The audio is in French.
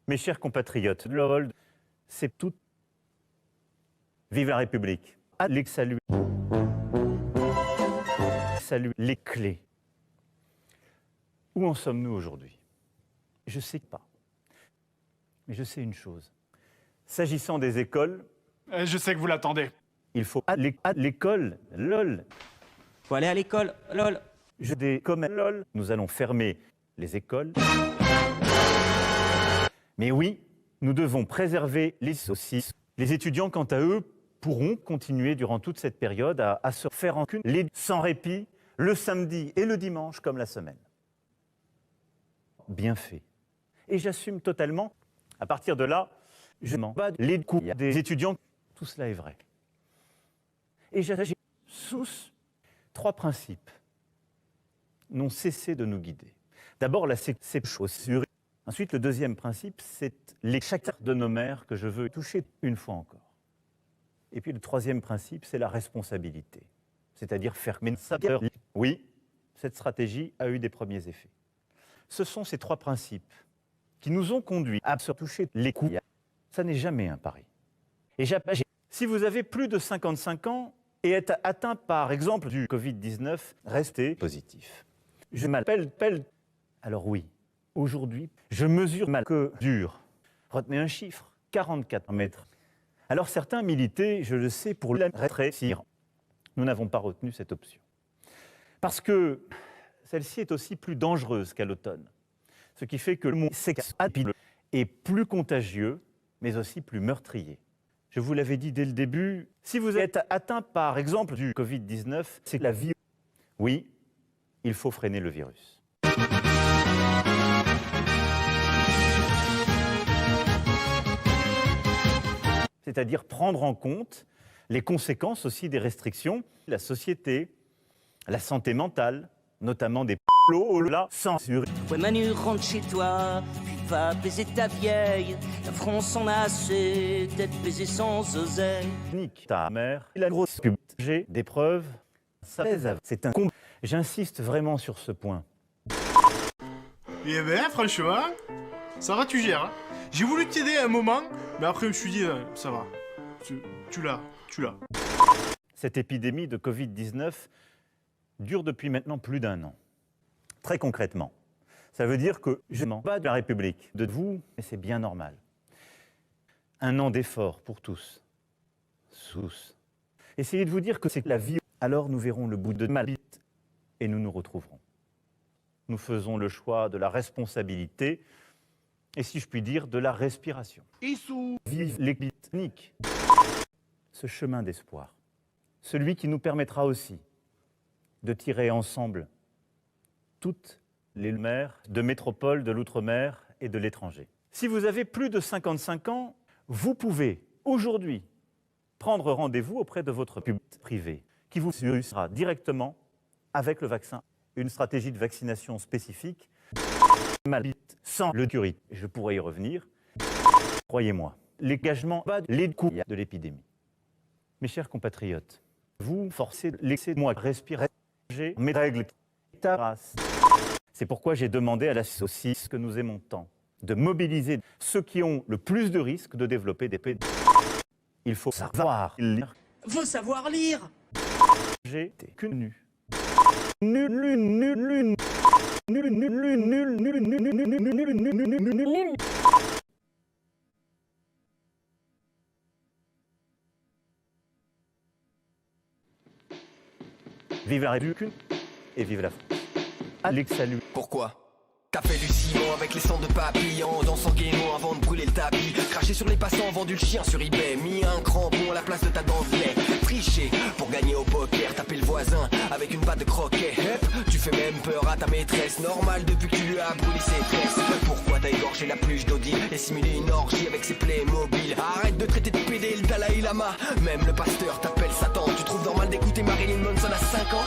Mes chers compatriotes, le rôle, c'est tout. Vive la République. Allez, salut. Salut les clés. Où en sommes-nous aujourd'hui? Je ne sais pas. Mais je sais une chose. S'agissant des écoles... Je sais que vous l'attendez. Il faut aller à l'école, lol. Faut aller à l'école, lol. Je dis comme lol. Nous allons fermer les écoles. Mais oui, nous devons préserver les saucisses. Les étudiants, quant à eux, pourront continuer durant toute cette période à se faire en cune, sans répit, le samedi et le dimanche comme la semaine. Bien fait. Et j'assume totalement, à partir de là, je m'en bats les coups des étudiants. Tout cela est vrai. Et j'agis sous 3 principes n'ont cessé de nous guider. D'abord, la chaussure. Ensuite, le deuxième principe, c'est les chacun de nos mères que je veux toucher une fois encore. Et puis le troisième principe, c'est la responsabilité. C'est-à-dire faire ça. Oui, cette stratégie a eu des premiers effets. Ce sont ces 3 principes qui nous ont conduits à se toucher les coups. Ça n'est jamais un pari. Et si vous avez plus de 55 ans et êtes atteint par exemple du Covid-19, restez positif. Je m'appelle. Alors oui, aujourd'hui, je mesure mal que dur. Retenez un chiffre, 44 mètres. Alors certains militaient, je le sais, pour la rétrécir. Nous n'avons pas retenu cette option. Parce que celle-ci est aussi plus dangereuse qu'à l'automne. Ce qui fait que le monde est plus contagieux, mais aussi plus meurtrier. Je vous l'avais dit dès le début, si vous êtes atteint par exemple du Covid-19, c'est la vie. Oui, il faut freiner le virus. C'est-à-dire prendre en compte les conséquences aussi des restrictions, la société, la santé mentale, notamment des là censurés. Ouais Manu, rentre chez toi, puis va baiser ta vieille. La France en a assez d'être baisée sans oseille. Nique ta mère, la grosse pub. J'ai des preuves, ça pèse. C'est un combat. J'insiste vraiment sur ce point. Eh ben, franchement, ça va, tu gères. Hein. J'ai voulu t'aider un moment, mais après je me suis dit, ça va. Tu l'as. Cette épidémie de Covid-19 dure depuis maintenant plus d'1 an. Très concrètement, ça veut dire que je m'en bats de la République, de vous, et c'est bien normal. 1 an d'effort pour tous. Essayez de vous dire que c'est la vie, alors nous verrons le bout de ma bite et nous nous retrouverons. Nous faisons le choix de la responsabilité et, si je puis dire, de la respiration. Vive les techniques. Ce chemin d'espoir, celui qui nous permettra aussi de tirer ensemble toutes les mers de métropole, de l'outre-mer et de l'étranger. Si vous avez plus de 55 ans, vous pouvez aujourd'hui prendre rendez-vous auprès de votre public privé qui vous suivra directement avec le vaccin. Une stratégie de vaccination spécifique, sans le curry. Je pourrais y revenir. Croyez-moi, l'engagement bat les coups de l'épidémie. Mes chers compatriotes, vous forcez, laissez-moi respirer, mes règles. C'est pourquoi j'ai demandé à la saucisse que nous aimons tant de mobiliser ceux qui ont le plus de risques de développer des pédophiles. Il faut savoir lire. Faut savoir lire. J'ai été que nul. Vive la République et vive la France. Alex, salut. Pourquoi? T'as fait du ciment avec les cendres de papillons, dans son guénon avant de brûler le tapis. Craché sur les passants, vendu le chien sur eBay. Mis un crampon à la place de ta dent de lait. Triché pour gagner au poker, taper le voisin avec une batte de croquet. Hep, tu fais même peur à ta maîtresse. Normal depuis que tu lui as brûlé ses tresses. Pourquoi t'as égorgé la pluche d'Audi et simulé une orgie avec ses plaies mobiles? Arrête de traiter de pédé le Dalai Lama. Même le pasteur t'appelle Satan. Tu trouves normal d'écouter Marilyn Manson à 5 ans?